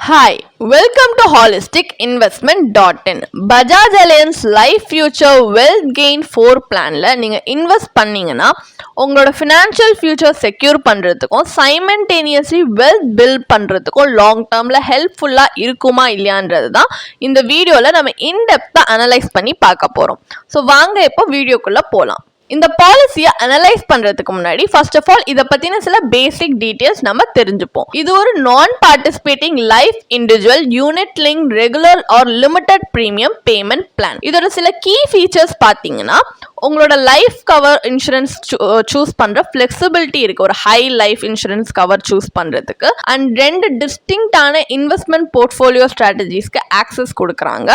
Hi, welcome to holisticinvestment.in. Bajaj Allianz Life Future Wealth Gain 4 பிளான்ல நீங்க invest பண்ணீங்கன்னா உங்களோட ஃபினான்ஷியல் ஃபியூச்சர் செக்யூர் பண்றதுக்கும் சைமல்டேனியஸ்லி வெல்த் பில்ட் பண்றதுக்கும் லாங் டேர்ம்ல ஹெல்ப்ஃபுல்லா இருக்குமா இல்லையான்றது தான் இந்த வீடியோல நம்ம இன்டெப்தா அனலைஸ் பண்ணி பார்க்க போறோம். ஸோ வாங்க இப்போ வீடியோக்குள்ள போலாம். இந்த பாலிசியை அனலைஸ் பண்றதுக்கு முன்னாடி ஃபர்ஸ்ட் ஆஃப் ஆல் இதை பத்தின சில பேசிக் டீடைல்ஸ் நம்ம தெரிஞ்சுப்போம். இது ஒரு நான் participating life individual unit link regular R limited premium payment plan. இதோட சில கீ ஃபீச்சர்ஸ் பார்த்தீங்கன்னா உங்களோட லைஃப் கவர் இன்சூரன்ஸ் சூஸ் பண்ற ஃபிளெக்சிபிலிட்டி இருக்கு, ஒரு high life insurance cover choose பண்றதுக்கு. அண்ட் ரெண்டு டிஸ்டிங்டான இன்வெஸ்ட்மெண்ட் போர்ட்ஃபோலியோ ஸ்ட்ராட்டஜிஸ்க்கு ஆக்சஸ் கொடுக்குறாங்க.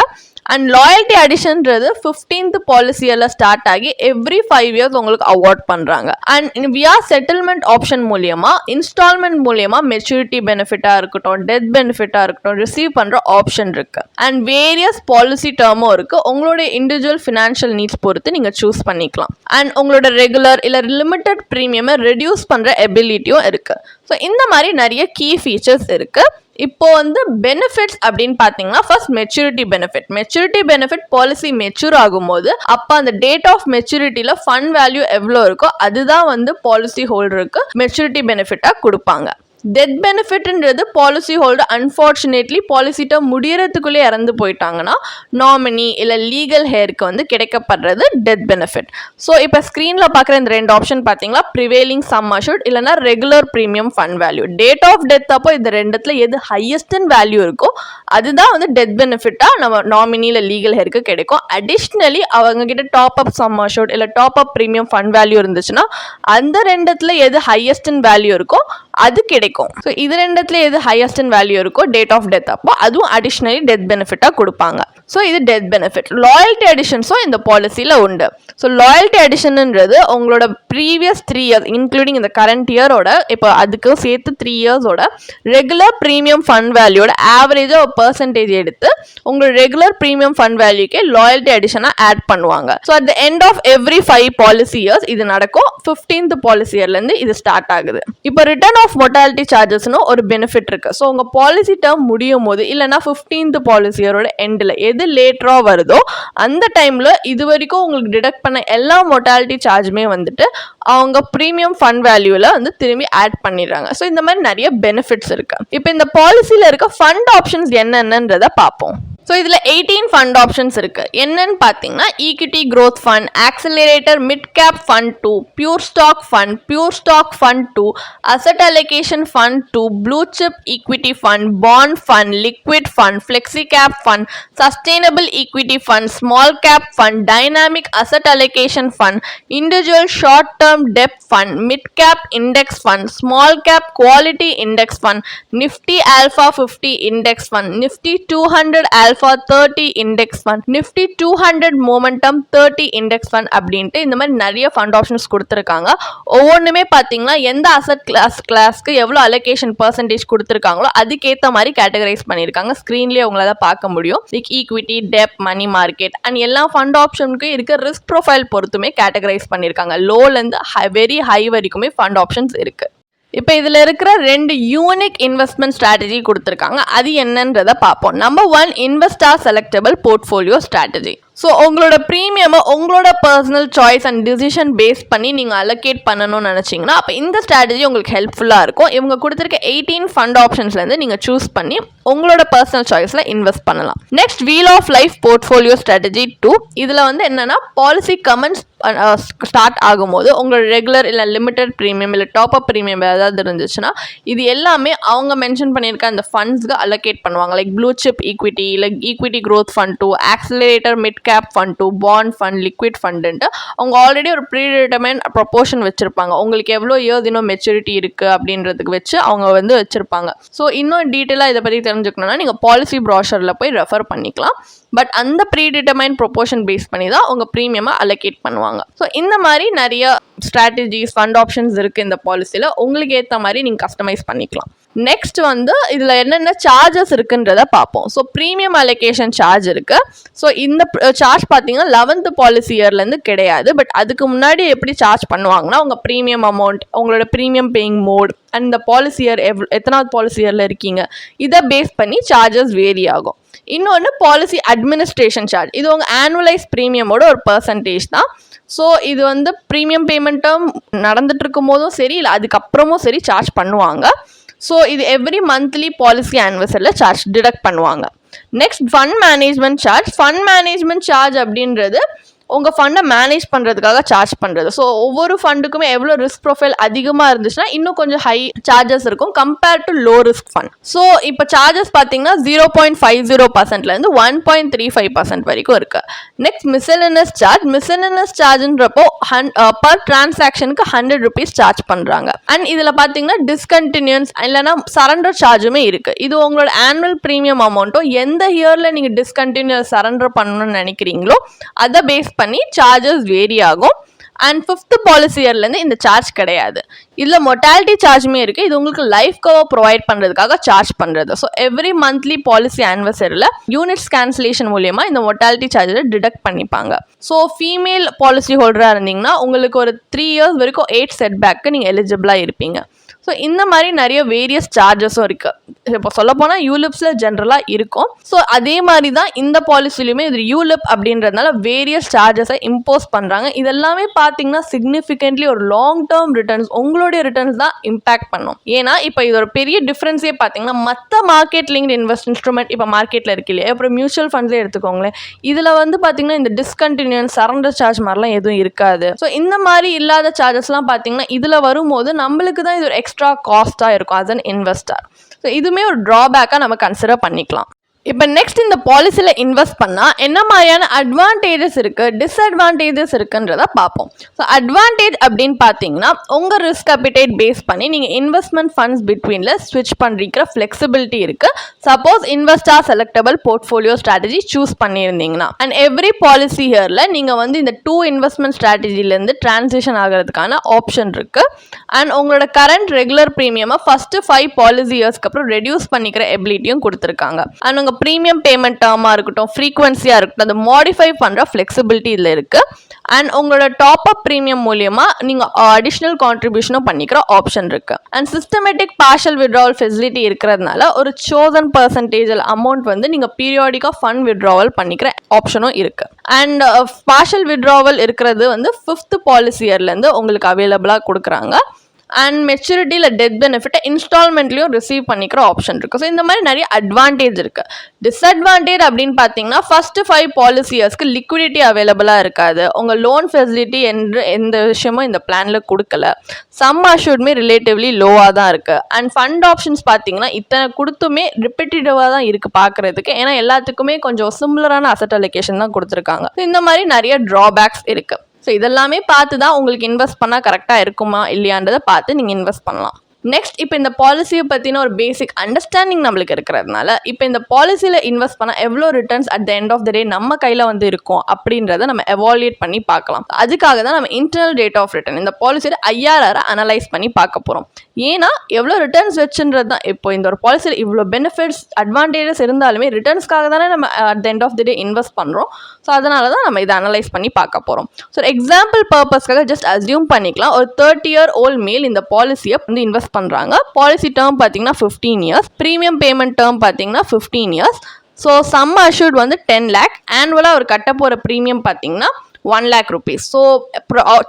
அண்ட் லாயல்ட்டி அடிஷன்றது 15th பாலிசி இயர்ல ஸ்டார்ட் ஆகி எவ்ரி 5 years உங்களுக்கு அவார்ட் பண்றாங்க. அண்ட் வியா செட்டில்மெண்ட் ஆப்ஷன் மூலியமா இன்ஸ்டால்மெண்ட் மூலியமா மெச்சூரிட்டி பெனிஃபிட்டா இருக்கட்டும், டெத் பெனிஃபிட்டா இருக்கட்டும் ரிசீவ் பண்ற ஆப்ஷன் இருக்கு. அண்ட் வேரியஸ் பாலிசி டேர்மும் இருக்கு. உங்களுடைய இண்டிவிஜுவல் ஃபினான்ஷியல் நீட்ஸ் பொறுத்து நீங்க சூஸ் பண்ணிக்கலாம். அண்ட் உங்களோட ரெகுலர் இல்ல லிமிடெட் பிரீமியம் ரெடியூஸ் பண்ற எபிலிட்டியும் இருக்கு. ஸோ இந்த மாதிரி நிறைய கீ ஃபீச்சர்ஸ் இருக்கு. இப்போ பெனிஃபிட்ஸ் அப்படின்னு பார்த்தீங்கன்னா first maturity benefit policy mature ஆகும்போது அப்போ அந்த டேட் ஆஃப் மெச்சூரிட்டியில் ஃபண்ட் வேல்யூ எவ்வளோ இருக்கோ அதுதான் பாலிசி ஹோல்டருக்கு மெச்சூரிட்டி பெனிஃபிட்டாக கொடுப்பாங்க. டெத் பெனிஃபிட்ன்றது policy holder unfortunately policy term முடியறதுக்குள்ளே இறந்து போயிட்டாங்கன்னா நாமினி இல்லை லீகல் ஹேருக்கு கிடைக்கப்படுறது டெத் பெனிஃபிட். ஸோ இப்போ ஸ்க்ரீனில் பார்க்குற இந்த ரெண்டு ஆப்ஷன் பார்த்தீங்களா, ப்ரிவேலிங் சம் அஷூர்ட் இல்லைனா regular premium fund value. Date of death அப்போ இந்த ரெண்டுத்துல எது ஹையஸ்ட் வேல்யூ இருக்கோ அதுதான் டெத் பெனிஃபிட்டாக நம்ம நாமினியில் லீகல் ஹேருக்கு கிடைக்கும். அடிஷ்னலி அவங்க கிட்ட டாப் அப் சம் அஷூர்ட் இல்லை top up premium fund value இருந்துச்சுன்னா அந்த ரெண்டுத்துல எது ஹையஸ்ட் வேல்யூ இருக்கோ அது கிடைக்கும். ஸோ இது ரெண்டுத்துல எது ஹையஸ்ட் வேல்யூ இருக்கோ டேட் ஆஃப் டெத் அப்போ அதுவும் அடிஷ்னலி டெத் பெனிஃபிட்டாக கொடுப்பாங்க. ஸோ இது டெத் பெனிஃபிட். லாயல்ட்டி அடிஷன்ஸும் இந்த பாலிசியில் உண்டு. ஸோ லாயல்ட்டி அடிஷன்ன்றது உங்களோட ப்ரீவியஸ் 3 years இன்க்ளூடிங் இந்த கரண்ட் இயரோட இப்போ அதுக்கும் சேர்த்து 3 yearsோட ரெகுலர் ப்ரீமியம் ஃபண்ட் வேல்யூட ஆவரேஜாக ஒரு பர்சன்டேஜ் எடுத்து உங்களோட ரெகுலர் ப்ரீமியம் ஃபண்ட் வேல்யூக்கே லாயல்ட்டி அடிஷனாக ஆட் பண்ணுவாங்க. So at the end of every 5 policy years இது நடக்கும். 15th பாலிசி இயர்லேருந்து இது ஸ்டார்ட் ஆகுது. இப்போ ரிட்டர்ன் ஆஃப் மொர்டாலிட்டி சார்ஜஸ்னு ஒரு பெனிஃபிட் இருக்கு. ஸோ உங்க பாலிசி டேர்ம் முடியும் போது இல்லைன்னா 15th பாலிசி இயரோட எண்டில் எது லேட்டரா வருதோ அந்த டைம்ல இது வரைக்கும் உங்களுக்கு டிடக்ட் பண்ண எல்லா மொர்டாலிட்டி சார்ஜுமே அவங்க பிரீமியம் ஃபண்ட் வேல்யூல திரும்பி ஆட் பண்ணிடுறாங்க. ஸோ இந்த மாதிரி நிறைய பெனிஃபிட்ஸ் இருக்கு. இப்போ இந்த பாலிசியில இருக்க ஃபண்ட் ஆப்ஷன்ஸ் என்னென்னன்றத பார்ப்போம். ஸோ இதில் 18 ஃபண்ட் ஆப்ஷன்ஸ் இருக்கு. என்னன்னு பார்த்தீங்கன்னா equity growth fund, accelerator mid cap fund 2, pure stock fund 2, asset allocation fund 2, blue chip equity fund, bond fund, liquid fund, flexi cap fund, sustainable equity fund, small cap fund, dynamic asset allocation fund, individual short term debt fund, mid cap index fund, small cap quality index fund, Nifty alpha 50 index fund, Nifty 200 alpha 30 index fund, Nifty 200 momentum 30 index fund அப்படின்ட்டு இந்த மாதிரி நிறைய fund options கொடுத்துருக்காங்க. ஒவ்வொன்றுமே பார்த்தீங்கன்னா எந்த asset கிளாஸ்க்கு எவ்வளோ அலோகேஷன் பர்சன்டேஜ் கொடுத்துருக்காங்களோ அதுக்கேற்ற மாதிரி கேட்டகரைஸ் பண்ணியிருக்காங்க. ஸ்க்ரீன்லேயே உங்களால் பார்க்க முடியும். Like equity, debt, money market and எல்லா ஃபண்ட் ஆப்ஷனுக்கும் இருக்க ரிஸ்க் ப்ரொஃபைல் பொறுத்துமே கேட்டகரைஸ் பண்ணியிருக்காங்க. லோலேருந்து வெரி ஹை வரைக்குமே ஃபண்ட் ஆப்ஷன்ஸ் இருக்கு. இப்போ இதில் இருக்கிற 2 யூனிக் இன்வெஸ்ட்மெண்ட் ஸ்ட்ராட்டஜி கொடுத்துருக்காங்க. அது என்னன்றதை பார்ப்போம். Number 1 investor selectable portfolio strategy. So உங்களோட ப்ரீமியமை உங்களோட personal choice and decision base பண்ணி நீங்கள் அலோகேட் பண்ணணும்னு நினச்சிங்கன்னா அப்போ இந்த ஸ்ட்ராட்டஜி உங்களுக்கு ஹெல்ப்ஃபுல்லாக இருக்கும். இவங்க கொடுத்துருக்க 18 ஃபண்ட் ஆப்ஷன்ஸ்லேருந்து நீங்கள் சூஸ் பண்ணி உங்களோட பர்சனல் சாய்ஸில் இன்வெஸ்ட் பண்ணலாம். Next wheel of life portfolio strategy 2. இதில் என்னென்னா பாலிசி கமெண்ட்ஸ் ஸ்டார்ட் ஆகும்போது உங்களோட ரெகுலர் இல்லை லிமிடெட் ப்ரீமியம் இல்லை டாப் அப் ப்ரீமியம் ஏதாவது இருந்துச்சுன்னா இது எல்லாமே அவங்க மென்ஷன் பண்ணியிருக்க அந்த ஃபண்ட்ஸ்க்கு அலோகேட் பண்ணுவாங்க. Like blue chip equity, like equity growth fund 2, accelerator mid cap fund 2, bond fund, liquid ஃபண்டுன்ட்டு அவங்க ஆல்ரெடி ஒரு ப்ரீடிட்டர்மைன்ட் ப்ரொபோர்ஷன் வச்சிருப்பாங்க. உங்களுக்கு எவ்வளோ இயர்ஸ் இன்னும் மெச்சூரிட்டி இருக்கு அப்படின்றதுக்கு வச்சு அவங்க வச்சிருப்பாங்க. ஸோ இன்னும் டீட்டெயிலாக இதை பற்றி தெரிஞ்சுக்கணும்னா நீங்கள் பாலிசி ப்ராஷரில் போய் ரெஃபர் பண்ணிக்கலாம். பட் அந்த ப்ரீடிட்டர்மைன்ட் ப்ரொபோர்ஷன் பேஸ் பண்ணி தான் உங்கள் ப்ரீமியமை அலோகேட் பண்ணுவாங்க. ஸோ இந்த மாதிரி நிறைய ஸ்ட்ராட்டஜிஸ் ஃபண்ட் ஆப்ஷன்ஸ் இருக்குது இந்த பாலிசியில். உங்களுக்கு ஏற்ற மாதிரி நீங்கள் கஸ்டமைஸ் பண்ணிக்கலாம். நெக்ஸ்ட் வந்து இதில் என்னென்ன சார்ஜஸ் இருக்குன்றத பார்ப்போம். ஸோ ப்ரீமியம் அலோகேஷன் சார்ஜ் இருக்குது. ஸோ இந்த சார்ஜ் பார்த்தீங்கன்னா 11th பாலிசி இயர்லேருந்து கிடையாது. பட் அதுக்கு முன்னாடி எப்படி சார்ஜ் பண்ணுவாங்கன்னா உங்கள் ப்ரீமியம் அமௌண்ட், உங்களோட ப்ரீமியம் பேயிங் மோட் அண்ட் இந்த பாலிசி இயர் எத்தனாவது பாலிசி இயரில் இருக்கீங்க இதை பேஸ் பண்ணி சார்ஜஸ் வேரி ஆகும். இன்னொன்று பாலிசி அட்மினிஸ்ட்ரேஷன் சார்ஜ். இது உங்கள் ஆனுவலைஸ் ப்ரீமியமோட ஒரு பர்சன்டேஜ் தான். ஸோ இது வந்து ப்ரீமியம் பேமெண்ட்டும் நடந்துட்டு இருக்கும் போதும் சரி இல்லை அதுக்கப்புறமும் சரி சார்ஜ் பண்ணுவாங்க. ஸோ இது எவ்ரி மந்த்லி பாலிசி ஆனிவர்சரியில் சார்ஜ் டிடக்ட் பண்ணுவாங்க. Next fund management charge. Fund management charge அப்படின்றது உங்கள் ஃபண்டை மேனேஜ் பண்ணுறதுக்காக சார்ஜ் பண்ணுறது. ஸோ ஒவ்வொரு ஃபண்டுக்குமே எவ்வளோ ரிஸ்க் ப்ரொஃபைல் அதிகமாக இருந்துச்சுன்னா இன்னும் கொஞ்சம் ஹை சார்ஜஸ் இருக்கும் compared to low risk fund. So இப்போ சார்ஜஸ் பார்த்தீங்கன்னா 0.50%லேருந்து 1.35% வரைக்கும் இருக்குது. Next miscellaneous charge. மிஸ்செலனஸ் சார்ஜ்ன்றப்போ பர் டிரான்சாக்ஷனுக்கு 100 rupees சார்ஜ் பண்ணுறாங்க. அண்ட் இதில் பார்த்தீங்கன்னா டிஸ்கண்டினியூஸ் இல்லைனா சரண்டர் சார்ஜுமே இருக்குது. இது உங்களோட ஆனுவல் ப்ரீமியம் அமௌண்ட்டோ எந்த இயரில் நீங்கள் டிஸ்கண்டினியூஸ் சரண்டர் பண்ணணும்னு நினைக்கிறீங்களோ அதை பேஸ் பண்ணி சார்ஜஸ் வேரி ஆகும். அண்ட் 5th பாலிசி இயர்லேருந்து இந்த சார்ஜ் கிடையாது. இதில் மொட்டாலிட்டி சார்ஜுமே இருக்குது. இது உங்களுக்கு லைஃப் கவர் ப்ரொவைட் பண்ணுறதுக்காக சார்ஜ் பண்ணுறது. ஸோ எவ்ரி மந்த்லி பாலிசி ஆனிவர்சரியில் யூனிட்ஸ் கேன்சலேஷன் மூலியமாக இந்த மொட்டாலிட்டி சார்ஜை டிடக்ட் பண்ணிப்பாங்க. ஸோ ஃபீமேல் பாலிசி ஹோல்டராக இருந்தீங்கன்னா உங்களுக்கு ஒரு 3 years வரைக்கும் 8 செட்பேக்கு நீங்கள் எலிஜிபிளாக இருப்பீங்க. ஸோ இந்த மாதிரி நிறைய வேரியஸ் சார்ஜஸும் இருக்குது. இப்போ சொல்லப்போனால் யூலிப்ஸில் ஜென்ரலாக இருக்கும். ஸோ அதே மாதிரி தான் இந்த பாலிசிலையுமே இது யூலிப் அப்படின்றதுனால வேரியஸ் சார்ஜஸை இம்போஸ் பண்ணுறாங்க. இதெல்லாமே பார்த்தீங்கன்னா சிக்னிஃபிகண்ட்லி ஒரு லாங் டேர்ம் ரிட்டர்ன்ஸ் உங்களுடைய ரிட்டர்ன்ஸ் தான் இம்பேக்ட் பண்ணும். ஏன்னா இப்போ இது ஒரு பெரிய டிஃப்ரென்ஸே பார்த்தீங்கன்னா மற்ற மார்க்கெட் லிங்க்டு இன்வெஸ்ட் இன்ஸ்ட்ருமெண்ட் இப்போ மார்க்கெட்டில் இருக்கு இல்லையா, அப்புறம் மியூச்சுவல் ஃபண்ட்ஸே எடுத்துக்கோங்களேன். இதில் வந்து பார்த்தீங்கன்னா இந்த டிஸ்கண்டினியூஸ் சரண்டர் சார்ஜ் மாதிரிலாம் எதுவும் இருக்காது. ஸோ இந்த மாதிரி இல்லாத சார்ஜஸ்லாம் பார்த்தீங்கன்னா இதில் வரும்போது நம்மளுக்கு தான் இது ஒரு எக்ஸ்ட்ரா காஸ்ட்டாக இருக்கும் ஆஸ் அன் இன்வெஸ்டர். ஸோ இதுவுமே ஒரு ட்ராபேக்காக நம்ம கன்சிடர் பண்ணிக்கலாம். இப்போ நெக்ஸ்ட் இந்த பாலிசியில் இன்வெஸ்ட் பண்ணால் என்ன மாதிரியான அட்வான்டேஜஸ் இருக்குது, டிஸ்அட்வான்டேஜஸ் இருக்குன்றத பார்ப்போம். ஸோ அட்வான்டேஜ் அப்படின்னு பார்த்தீங்கன்னா உங்கள் ரிஸ்க் அப்பிடைட் பேஸ் பண்ணி நீங்கள் இன்வெஸ்ட்மெண்ட் ஃபண்ட்ஸ் பிட்வீனில் ஸ்விட்ச் பண்ணுற ஃப்ளெக்சிபிலிட்டி இருக்குது. Suppose investor selectable portfolio strategy choose பண்ணியிருந்தீங்கன்னா அண்ட் எவ்ரி பாலிசி இயரில் நீங்கள் வந்து இந்த 2 இன்வெஸ்ட்மெண்ட் ஸ்ட்ராட்டஜிலேருந்து டிரான்சிஷன் ஆகிறதுக்கான ஆப்ஷன் இருக்குது. அண்ட் உங்களோட கரண்ட் ரெகுலர் ப்ரீமியமை ஃபஸ்ட்டு 5 பாலிசி இயர்ஸ்க்கு அப்புறம் ரெடியூஸ் பண்ணிக்கிற எபிலிட்டியும் கொடுத்துருக்காங்க. அண்ட் உங்கள் ப்ரீமியம் பேமெண்ட் டேர்மாக இருக்கட்டும் ஃப்ரீக்வன்சியாக இருக்கட்டும் அதை மாடிஃபை பண்ணுற ஃப்ளெக்சிபிலிட்டி இதில் இருக்குது. அண்ட் உங்களோட டாப் அப் ப்ரீமியம் மூலியமாக நீங்கள் அடிஷ்னல் கான்ட்ரிபியூஷனும் பண்ணிக்கிற ஆப்ஷன் இருக்குது. And systematic partial withdrawal facility இருக்கிறதுனால ஒரு சோசன் பர்சன்டேஜ் அமௌண்ட் வந்து நீங்கள் பீரியாடிக்காக ஃபண்ட் விட்ராவல் பண்ணிக்கிற ஆப்ஷனும் இருக்குது. அண்ட் பார்ஷல் விட்ராவல் இருக்கிறது வந்து 5th பாலிசி இயர்லேருந்து உங்களுக்கு அவைலபிளாக கொடுக்குறாங்க. அண்ட் மெச்சூரிட்டியில் டெத் பெனிஃபிட்டை இன்ஸ்டால்மெண்ட்லையும் ரிசீவ் பண்ணிக்கிற ஆப்ஷன் இருக்குது. ஸோ இந்த மாதிரி நிறைய அட்வான்டேஜ் இருக்குது. டிஸ்அட்வான்டேஜ் அப்படின்னு பார்த்தீங்கன்னா ஃபஸ்ட்டு 5 பாலிசி இயர்ஸ்க்கு லிக்விடிட்டி அவைலபிளாக இருக்காது. உங்கள் லோன் ஃபெசிலிட்டி என்று எந்த விஷயமும் இந்த பிளானில் கொடுக்கல. சம் அஷ்யூர்டுமே ரிலேட்டிவ்லி லோவாக தான் இருக்குது. அண்ட் ஃபண்ட் ஆப்ஷன்ஸ் பார்த்தீங்கன்னா இத்தனை கொடுத்துமே ரிப்பீட்டடிவாக தான் இருக்குது பார்க்குறதுக்கு. ஏன்னா எல்லாத்துக்குமே கொஞ்சம் சிமிலரான அசட் அலோகேஷன் தான் கொடுத்துருக்காங்க. இந்த மாதிரி நிறைய ட்ராபேக்ஸ் இருக்குது. ஸோ இதெல்லாமே பார்த்து தான் உங்களுக்கு இன்வெஸ்ட் பண்ணால் கரெக்டாக இருக்குமா இல்லையான்றதை பார்த்து நீங்கள் இன்வெஸ்ட் பண்ணலாம். நெக்ஸ்ட் இப்போ இந்த பாலிசியை பற்றின ஒரு பேசிக் அண்டர்ஸ்டாண்டிங் நம்மளுக்கு இருக்கிறதுனால இப்போ இந்த பாலிசியில் இன்வெஸ்ட் பண்ணால் எவ்வளோ returns at the end of the day நம்ம கையில் வந்து இருக்கும் அப்படின்றத நம்ம எவாலுவேட் பண்ணி பார்க்கலாம். அதுக்காக தான் நம்ம இன்டர்னல் ரேட் ஆஃப் ரிட்டர்ன் இந்த பாலிசியோட IRR அனலைஸ் பண்ணி பார்க்க போகிறோம். ஏன்னா எவ்வளோ ரிட்டர்ன்ஸ் வச்சுன்றது தான் இப்போ இந்த ஒரு பாலிசியில் இவ்வளோ பெனிஃபிட்ஸ் அட்வான்டேஜஸ் இருந்தாலுமே ரிட்டர்ன்ஸ்க்காக தானே நம்ம at the end of the day invest பண்ணுறோம். ஸோ அதனால தான் நம்ம இதை அனலைஸ் பண்ணி பார்க்க போகிறோம். ஸோ எக்ஸாம்பிள் பர்பஸ்க்காக ஜஸ்ட் அஸ்யூம் பண்ணிக்கலாம் ஒரு 30-year-old மேல் இந்த பாலிசியை வந்து இன்வெஸ்ட் பண்ணுறாங்க. பாலிசி டேர்ம் பார்த்தீங்கன்னா 15 years, ப்ரீமியம் பேமெண்ட் டேர்ம் பார்த்தீங்கன்னா 15 years. ஸோ சம் அஷ்யூர்ட் வந்து 10 lakh, ஆனுவலாக ஒரு கட்ட போகிற ப்ரீமியம் பார்த்தீங்கன்னா 1 lakh rupees. So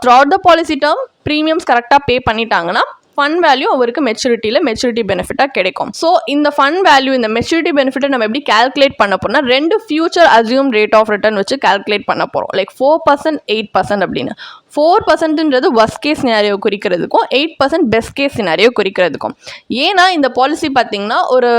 throughout the policy term premiums கரெக்டாக பே பண்ணிட்டாங்கன்னா ஃபண்ட் வேல்யூ அவருக்கு மெச்சூரிட்டி பெனிஃபிட்டாக கிடைக்கும். ஸோ இந்த ஃபண்ட் வேல்யூ இந்த மெச்சூரிட்டி பெனிஃபிட்டை நம்ம எப்படி கால்குலேட் பண்ண போறோம்னா 2 future assume rate of return வச்சு கால்குலேட் பண்ண போகிறோம். லைக் 4%, 8% அப்படின்னு. 4%ன்றது வர்ஸ்ட் கேஸ் சினாரியோ குறிக்கிறதுக்கும் 8% பெஸ்ட் கேஸ் சினாரியோ குறிக்கிறதுக்கும். ஏன்னா இந்த பாலிசி பார்த்தீங்கன்னா ஒரு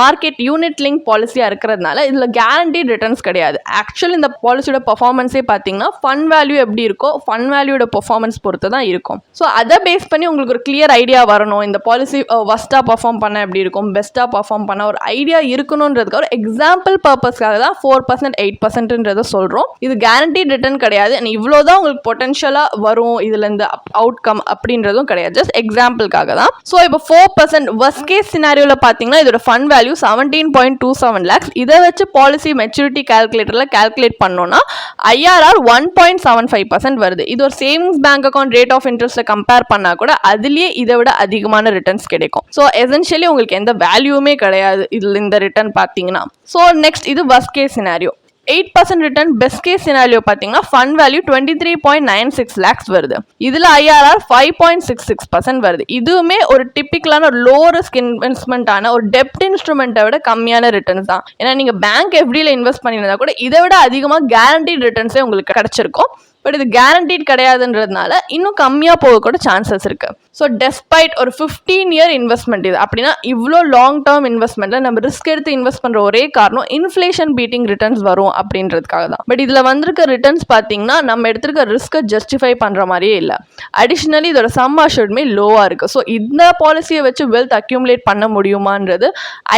மார்க்கெட் யூனிட் லிங்க் பாலிசியாக இருக்கிறதுனால இதில் கேரண்டீட் ரிட்டர்ன்ஸ் கிடையாது. ஆக்சுவலி இந்த பாலிசியோட பர்ஃபார்மன்ஸே பார்த்தீங்கன்னா ஃபண்ட் வேல்யூ எப்படி இருக்கோ ஃபண்ட் வேல்யூட பர்ஃபார்மன்ஸ் பொறுத்து தான் இருக்கும். ஸோ அதை பேஸ் பண்ணி உங்களுக்கு ஒரு கிளியர் ஐடியா வரணும். இந்த பாலிசி வர்ஸ்ட்டாக பர்ஃபார்ம் பண்ண எப்படி இருக்கும், பெஸ்ட்டாக பர்ஃபார்ம் பண்ண ஒரு ஐடியா இருக்கணுன்றதுக்கு ஒரு எக்ஸாம்பிள் பர்பஸ்க்காக தான் 4%, 8%ன்றதை சொல்கிறோம். இது கேரண்டீட் ரிட்டர்ன் கிடையாது. இவ்வளோ தான் உங்களுக்கு பொட்டன்ஷியல் யூஸ்வலாக வரும் இதில் இந்த அவுட்கம் அப்படின்றதும் கிடையாது, ஜஸ்ட் எக்ஸாம்பிளுக்காக தான். ஸோ இப்போ 4% வர்ஸ்ட் கேஸ் சினாரியோவில் பார்த்தீங்கன்னா இதோட ஃபண்ட் வேல்யூ 17.27 lakhs. இதை வச்சு பாலிசி மெச்சூரிட்டி கால்குலேட்டரில் கால்குலேட் பண்ணோன்னா IRR 1.75% வருது. இது ஒரு savings bank account rate of இன்ட்ரெஸ்ட்டை கம்பேர் பண்ணால் கூட அதுலேயே இதை விட அதிகமான ரிட்டர்ன்ஸ் கிடைக்கும். ஸோ எசென்ஷியலி உங்களுக்கு எந்த வேல்யூமே கிடையாது இதில் இந்த ரிட்டர்ன் பார்த்தீங்கன்னா. ஸோ நெக்ஸ்ட் இது worst case scenario. 8% return best case scenario பார்த்தீங்கன்னா ஃபண்ட் வேல்யூ 23.96 lakhs வருது. இதில் IRR 5.66% வருது. இதுவுமே ஒரு டிப்பிக்கலான ஒரு லோ ரிஸ்க் இன்வெஸ்ட்மெண்ட்டான ஒரு டெப்ட் இன்ஸ்ட்ருமெண்ட்டை விட கம்மியான ரிட்டர்ன்ஸ் தான். ஏன்னா நீங்கள் பேங்க் FDயில் இன்வெஸ்ட் பண்ணியிருந்தா கூட இதை விட அதிகமாக கேரண்டீட் ரிட்டர்ன்ஸே உங்களுக்கு கிடைச்சிருக்கும். பட் இது கேரண்டீட் கிடையாதுன்றதுனால இன்னும் கம்மியாக போக கூட சான்சஸ் இருக்குது. ஸோ டெஸ்பைட் ஒரு 15 year இன்வெஸ்ட்மெண்ட் இது அப்படின்னா இவ்வளோ லாங் டேர்ம் இன்வெஸ்ட்மெண்ட்டில் நம்ம ரிஸ்க் எடுத்து இன்வெஸ்ட் பண்ணுற ஒரே காரணம் இன்ஃப்ளேஷன் பீட்டிங் ரிட்டர்ன்ஸ் வரும் அப்படின்றதுக்காக தான். பட் இதில் வந்திருக்க ரிட்டர்ன்ஸ் பார்த்தீங்கன்னா நம்ம எடுத்திருக்க ரிஸ்க்கை ஜஸ்டிஃபை பண்ணுற மாதிரியே இல்லை. அடிஷ்னலி இதோட சம் அஷ்யூர்டுமே லோவாக இருக்குது. ஸோ இந்த பாலிசியை வச்சு வெல்த் அக்யூமுலேட் பண்ண முடியுமான்றது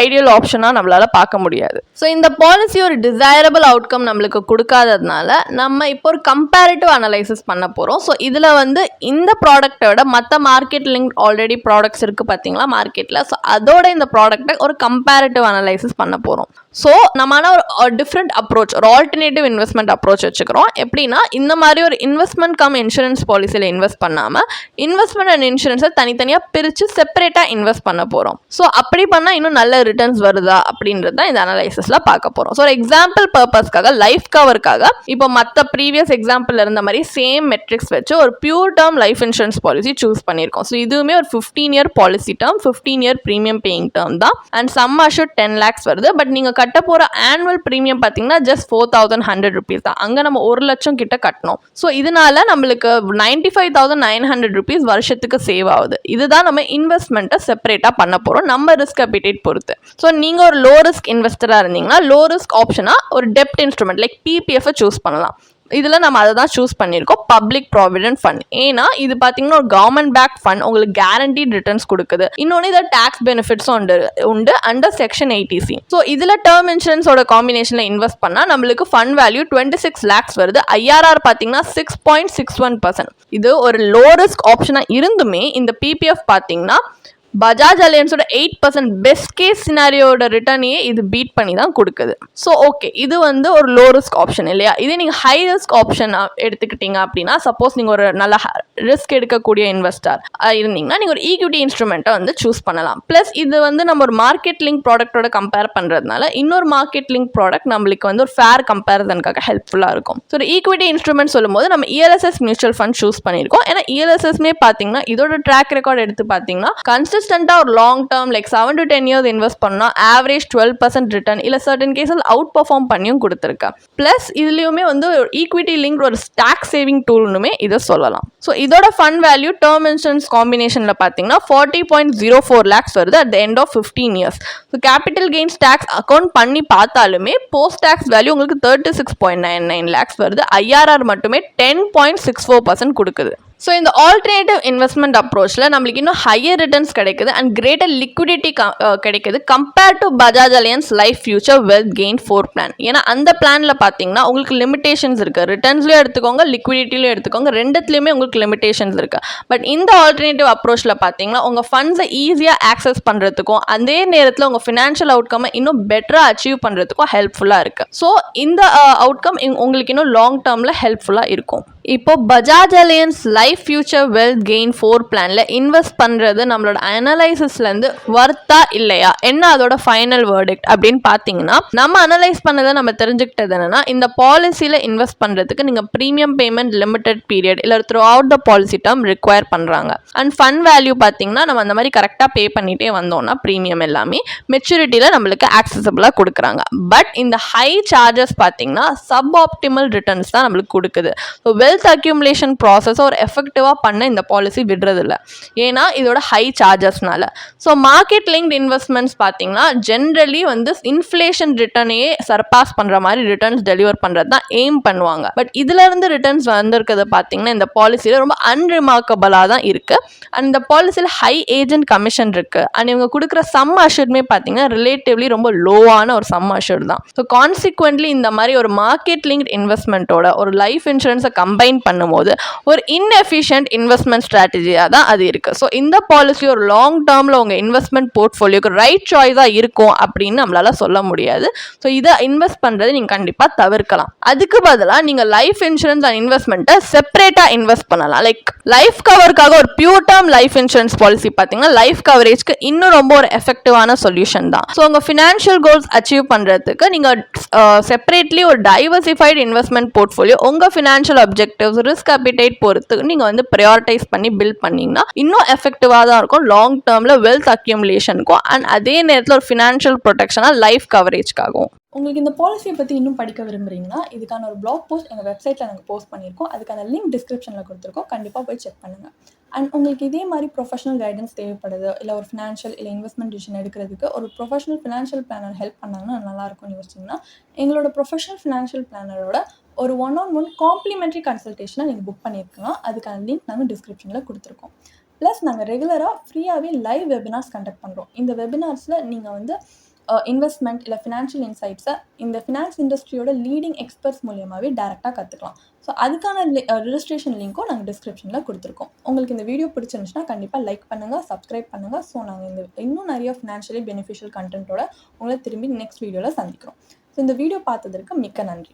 ஐடியல் ஆப்ஷனாக நம்மளால் பார்க்க முடியாது. ஸோ இந்த பாலிசி ஒரு டிசைரபிள் அவுட்கம் நம்மளுக்கு கொடுக்காததுனால நம்ம இப்போ ஒரு கம்பேரிட்டிவ் அனலைசிஸ் பண்ண போகிறோம். ஸோ இதில் வந்து இந்த ப்ராடக்டோட மற்ற மார்க்கெட் லிங்க் ஆல்ரெடி ப்ராடக்ட்ஸ் இருக்குது பார்த்தீங்களா மார்க்கெட்டில். ஸோ அதோட இந்த ப்ராடக்ட்டை ஒரு கம்பேரிட்டிவ் அனலைசிஸ் பண்ண போகிறோம். ஸோ நம்ம ஒரு டிஃப்ரெண்ட் அப்ரோச், ஒரு ஆல்டர்னேட்டிவ் இன்வெஸ்ட்மெண்ட் அப்ரோச் வச்சுக்கிறோம். எப்படின்னா இந்த மாதிரி ஒரு இன்வெஸ்ட்மெண்ட் கம் இன்சூரன்ஸ் பாலிசியில் இன்வெஸ்ட் பண்ணாமல் இன்வெஸ்ட்மெண்ட் அண்ட் இன்சூரன்ஸை தனித்தனியாக பிரித்து செப்பரேட்டாக இன்வெஸ்ட் பண்ண போகிறோம். ஸோ அப்படி பண்ணால் இன்னும் நல்ல ரிட்டர்ன்ஸ் வருதா அப்படின்றது தான் இந்த அனலைசிஸில் பார்க்க போகிறோம். ஸோ ஒரு எக்ஸாம்பிள் பர்பஸ்க்காக லைஃப் கவருக்காக இப்போ மற்ற ப்ரீவியஸ் எக்ஸாம்பிள் இருந்த மாதிரி சேம் மெட்ரிக்ஸ் வச்சு ஒரு pure term life insurance policy choose பண்ணியிருக்கோம். ஸோ இதுவுமே ஒரு 15 year policy term, 15 year premium paying term தான். அண்ட் சம் அஷ்யூர்ட் 10 lakhs வருது. பட் நீங்கள் கட்ட போகிற ஆனுவல் ப்ரீமியம் பார்த்தீங்கன்னா ஜஸ்ட் 4,100 rupees தான். அங்கே நம்ம 1 லட்சம் கிட்ட கட்டணும். ஸோ இதனால நம்மளுக்கு 95,900 rupees வருஷத்துக்கு சேவ் ஆகுது. இதுதான் நம்ம இன்வெஸ்ட்மெண்ட்டை செப்பரேட்டாக பண்ண போகிறோம் நம்ம ரிஸ்க் அப்பிடைட் பொறுத்து. ஸோ நீங்கள் ஒரு லோ ரிஸ்க் இன்வெஸ்டராக இருந்தீங்கன்னா லோ ரிஸ்க் ஆப்ஷனாக ஒரு டெப்ட் இன்ஸ்ட்ருமெண்ட் லைக் PPF சூஸ் பண்ணலாம். இதில் நம்ம அதை தான் சூஸ் பண்ணியிருக்கோம், பப்ளிக் ப்ராவிடென்ட் ஃபண்ட். ஏன்னா இது பார்த்தீங்கன்னா ஒரு கவர்மெண்ட் பேக் ஃபண்ட், உங்களுக்கு கேரண்டீட் ரிட்டர்ன்ஸ் கொடுக்குது. இன்னொன்று இதில் டேக்ஸ் பெனிஃபிட்ஸும் உண்டு அண்டர் செக்ஷன் 80C. ஸோ இதில் டேர்ம் இன்சூரன்ஸோட காம்பினேஷனில் இன்வெஸ்ட் பண்ணால் நம்மளுக்கு ஃபண்ட் வேல்யூ 26 lakhs வருது. IRR பார்த்தீங்கன்னா 6.61%. இது ஒரு லோ ரிஸ்க் ஆப்ஷனாக இருந்துமே இந்த PPF பார்த்தீங்கன்னா பஜாஜ் அலையன்ஸோட 8% பெஸ்ட் கேஸ் சினாரியோட ரிட்டர்னையே இது பீட் பண்ணி தான் கொடுக்குது. ஸோ ஓகே, இது வந்து ஒரு லோ ரிஸ்க் ஆப்ஷன் இல்லையா. இதே நீங்கள் ஹை ரிஸ்க் ஆப்ஷன் எடுத்துக்கிட்டீங்க அப்படின்னா, சப்போஸ் நீங்கள் ஒரு நல்ல ரிஸ்க் எடுக்கக்கூடிய இன்வெஸ்டர் இருந்தீங்கன்னா நீங்கள் ஒரு ஈக்விட்டி இன்ஸ்ட்ருமெண்ட்டை வந்து சூஸ் பண்ணலாம். ப்ளஸ் இது வந்து நம்ம ஒரு மார்க்கெட் லிங்க் ப்ராடக்டோட கம்பேர் பண்ணுறதுனால இன்னொரு மார்க்கெட் லிங்க் ப்ராடக்ட் நம்மளுக்கு வந்து ஒரு ஃபேர் கம்பேரிசனுக்காக ஹெல்ப்ஃபுல்லாக இருக்கும். ஸோ ஒரு ஈக்விட்டி இன்ஸ்ட்ருமெண்ட் சொல்லும்போது நம்ம ELSS மியூச்சுவல் ஃபண்ட் சூஸ் பண்ணியிருக்கோம். ஏன்னா ELSSமே பார்த்தீங்கன்னா இதோட ட்ராக் ரெக்கார்ட் எடுத்து பார்த்தீங்கன்னா கன்சிஸ்டண்டாக ஒரு long term like 7 to 10 years invest பண்ணால் ஆவரேஜ் 12% ரிட்டர்ன் இல்லை சர்டன் கேஸில் அவுட் பர்ஃபார்ம் பண்ணியும் கொடுத்துருக்கா. ப்ளஸ் இதுலேயுமே வந்து ஒரு ஈக்விட்டி லிங்க் ஒரு ஸ்டாக் சேவிங் டூல்னுமே இதை சொல்லலாம். ஸோ இதோட ஃபண்ட் வேல்யூ டேர்ம் இன்சூரன்ஸ் காம்பினேஷனில் பார்த்தீங்கன்னா 40.04 lakhs வருது at the end of 15 years. So capital gains tax account பண்ணி பார்த்தாலுமே போஸ்ட் டேக்ஸ் வேல்யூ உங்களுக்கு 36.99 lakhs வருது. IRR மட்டுமே 10.64% கொடுக்குது. ஸோ இந்த ஆல்டர்னேட்டிவ் இன்வெஸ்ட்மெண்ட் அப்ரோச்சில் நம்மளுக்கு இன்னும் ஹையர் ரிட்டர்ன்ஸ் கிடைக்குது அண்ட் கிரேட்டர் லிக்விடிட்டி கிடைக்குது compared to Bajaj alliance life future wealth gain 4 plan. ஏன்னா அந்த பிளானில் பார்த்தீங்கன்னா உங்களுக்கு லிமிடேஷன்ஸ் இருக்குது. ரிட்டர்ன்ஸ்லையும் எடுத்துக்கோங்க, லிக்விடிட்டிலையும் எடுத்துக்கோங்க, ரெண்டுத்துலேயுமே உங்களுக்கு லிமிடேஷன்ஸ் இருக்குது. பட் இந்த ஆல்டர்னேட்டிவ் அப்ரோச்சில் பார்த்தீங்கன்னா உங்கள் ஃபண்ட்ஸை ஈஸியாக ஆக்சஸ் பண்ணுறதுக்கும் அதே நேரத்தில் உங்கள் ஃபினான்ஷியல் அவுட்கம்மை இன்னும் பெட்டராக அச்சீவ் பண்ணுறதுக்கும் ஹெல்ப்ஃபுல்லாக இருக்குது. ஸோ இந்த அவுட்கம் உங்களுக்கு இன்னும் லாங் டேர்மில் ஹெல்ப்ஃபுல்லாக இருக்கும். இப்போ Bajaj alliance life future wealth gain 4 பிளானில் இன்வெஸ்ட் பண்ணுறது நம்மளோட அனலைசிஸ்லேருந்து வர்த்தா இல்லையா, என்ன அதோட ஃபைனல் வேர்டிக்ட் அப்படின்னு பார்த்தீங்கன்னா, நம்ம அனலைஸ் பண்ணதை நம்ம தெரிஞ்சுக்கிட்டது என்னன்னா, இந்த பாலிசியில் இன்வெஸ்ட் பண்ணுறதுக்கு நீங்கள் ப்ரீமியம் பேமெண்ட் லிமிடெட் பீரியட் இல்லை through out the policy term require பண்ணுறாங்க. அண்ட் ஃபண்ட் வேல்யூ பார்த்தீங்கன்னா நம்ம அந்த மாதிரி கரெக்டாக பே பண்ணிகிட்டே வந்தோம்னா ப்ரீமியம் எல்லாமே மெச்சூரிட்டியில் நம்மளுக்கு ஆக்சசபிளாக கொடுக்குறாங்க. பட் இந்த ஹை சார்ஜஸ் பார்த்தீங்கன்னா சப் ஆப்டிமல் ரிட்டர்ன்ஸ் தான் நம்மளுக்கு கொடுக்குது. ஸோ வெல்த் அக்யூமுலேஷன் ப்ராசஸ் ஒரு எஃபெக்டிவாக பண்ண இந்த பாலிசி விடுறதில்ல, ஏன்னா இதோட ஹை சார்ஜஸ்னால. ஸோ மார்க்கெட் லிங்க்ட் இன்வெஸ்ட்மெண்ட்ஸ் பார்த்தீங்கன்னா ஜென்ரலி வந்து இன்ஃப்ளேஷன் ரிட்டர்னையே சர்பாஸ் பண்ணுற மாதிரி ரிட்டர்ன்ஸ் டெலிவர் பண்ணுறது தான் எய்ம் பண்ணுவாங்க. பட் இதுலேருந்து ரிட்டர்ன்ஸ் வந்திருக்கிறது பார்த்தீங்கன்னா இந்த பாலிசியில் ரொம்ப அன்ரிமார்க்கபிளாக தான் இருக்குது. அண்ட் இந்த பாலிசியில் ஹை ஏஜென்ட் கமிஷன் இருக்குது. அண்ட் இவங்க கொடுக்குற சம் அஷ்யூர்டுமே பார்த்தீங்கன்னா ரிலேட்டிவ்லி ரொம்ப லோவான ஒரு சம் அஷ்யூர்டு தான். ஸோ கான்சிக்வெண்ட்லி இந்த மாதிரி ஒரு மார்க்கெட் லிங்க்ட் இன்வெஸ்ட்மெண்ட்டோட ஒரு லைஃப் இன்சூரன்ஸை கம்பேர் கம்பைன் பண்ணும்போது ஒரு இன்எஃபிஷியன்ட் இன்வெஸ்ட்மெண்ட் ஸ்ட்ராட்டஜியாக தான் அது இருக்குது. ஸோ இந்த பாலிசி ஒரு லாங் டேர்மில் உங்கள் இன்வெஸ்ட்மெண்ட் போர்ட்ஃபோலியோக்கு ரைட் சாய்ஸாக இருக்கும் அப்படின்னு நம்மளால சொல்ல முடியாது. ஸோ இதை இன்வெஸ்ட் பண்ணுறது நீங்கள் கண்டிப்பாக தவிர்க்கலாம். அதுக்கு பதிலாக நீங்கள் லைஃப் இன்சூரன்ஸ் அண்ட் இன்வெஸ்ட்மெண்ட்டை செப்பரேட்டாக இன்வெஸ்ட் பண்ணலாம். லைக் லைஃப் கவருக்காக ஒரு pure term life insurance policy பார்த்தீங்கன்னா லைஃப் கவரேஜ்க்கு இன்னும் ரொம்ப ஒரு எஃபெக்டிவான சொல்யூஷன் தான். ஸோ உங்கள் ஃபினான்ஷியல் கோல்ஸ் அச்சீவ் பண்ணுறதுக்கு நீங்கள் செப்பரேட்லி ஒரு டைவர்சிஃபைடு இன்வெஸ்ட்மெண்ட் போர்ட்ஃபோலியோ உங்கள் ஃபினான்ஷியல் அப்ஜெக்டிவ்ஸ் ரிஸ்க் அப்பிடைட் பொறுத்து நீங்கள் வந்து ப்ரையாரிட்டைஸ் பண்ணி பில்ட் பண்ணிங்கன்னா இன்னும் எஃபெக்டிவாக தான் இருக்கும் லாங் டேர்மில் வெல்த் அக்யூமுலேஷனுக்கும் அண்ட் அதே நேரத்தில் ஒரு ஃபினான்ஷியல் ப்ரொடெக்ஷனாக லைஃப் கவரேஜ்க்காகவும். உங்களுக்கு இந்த பாலிசியை பற்றி இன்னும் படிக்க விரும்புகிறீங்கன்னா இதுக்கான ஒரு பிளாக் போஸ்ட் எங்கள் வெப்சைட்டில் நாங்கள் போஸ்ட் பண்ணியிருக்கோம். அதுக்கான லிங்க் டிஸ்கிரிப்ஷனில் கொடுத்துருக்கோம். கண்டிப்பாக போய் செக் பண்ணுங்கள். அண்ட் உங்களுக்கு இதே மாதிரி ப்ரொஃபஷனல் கைடன்ஸ் தேவைப்படுது, இல்லை ஒரு ஃபினான்ஷியல் இல்லை இன்வெஸ்ட்மெண்ட் டிசிஷன் எடுக்கிறதுக்கு ஒரு ப்ரொஃபஷனல் ஃபினான்ஷியல் பிளானர் ஹெல்ப் பண்ணாங்கன்னா நல்லாயிருக்கும்னு யோசிச்சிங்கன்னா எங்களோட ப்ரொஃபஷனல் ஃபினான்ஷியல் பிளானரோட ஒரு 1-on-1 காம்ப்ளிமெண்ட்ரி கன்சல்டேஷனை நீங்கள் புக் பண்ணியிருக்கலாம். அதுக்கான லிங்க் நாங்கள் டிஸ்கிரிப்ஷனில் கொடுத்துருக்கோம். ப்ளஸ் நாங்கள் ரெகுலராக ஃப்ரீயாகவே லைவ் வெபினார்ஸ் கண்டக்ட் பண்ணுறோம். இந்த வெபினார்ஸில் நீங்கள் வந்து இன்வெஸ்ட்மெண்ட் இல்லை ஃபினான்ஷியல் இன்சைட்ஸை இந்த ஃபினான்ஸ் இண்டஸ்ட்ரியோட லீடிங் எக்ஸ்பர்ட்ஸ் மூலியமாகவே டேரெக்டாக கற்றுக்கலாம். ஸோ அதுக்கான ரிஜிஸ்ட்ரேஷன் லிங்க்கும் நாங்கள் டிஸ்கிரிப்ஷனில் கொடுத்துருக்கோம். உங்களுக்கு இந்த வீடியோ பிடிச்சிருந்துச்சுன்னா கண்டிப்பாக லைக் பண்ணுங்கள், சப்ஸ்கிரைப் பண்ணுங்கள். ஸோ நாங்கள் இன்னும் நிறைய ஃபினான்ஷியலி பெனிஃபிஷியல் கண்டென்ட்டோட உங்களை திரும்பி நெக்ஸ்ட் வீடியோவில் சந்திக்கிறோம். ஸோ இந்த வீடியோ பார்த்ததற்கு மிக்க நன்றி.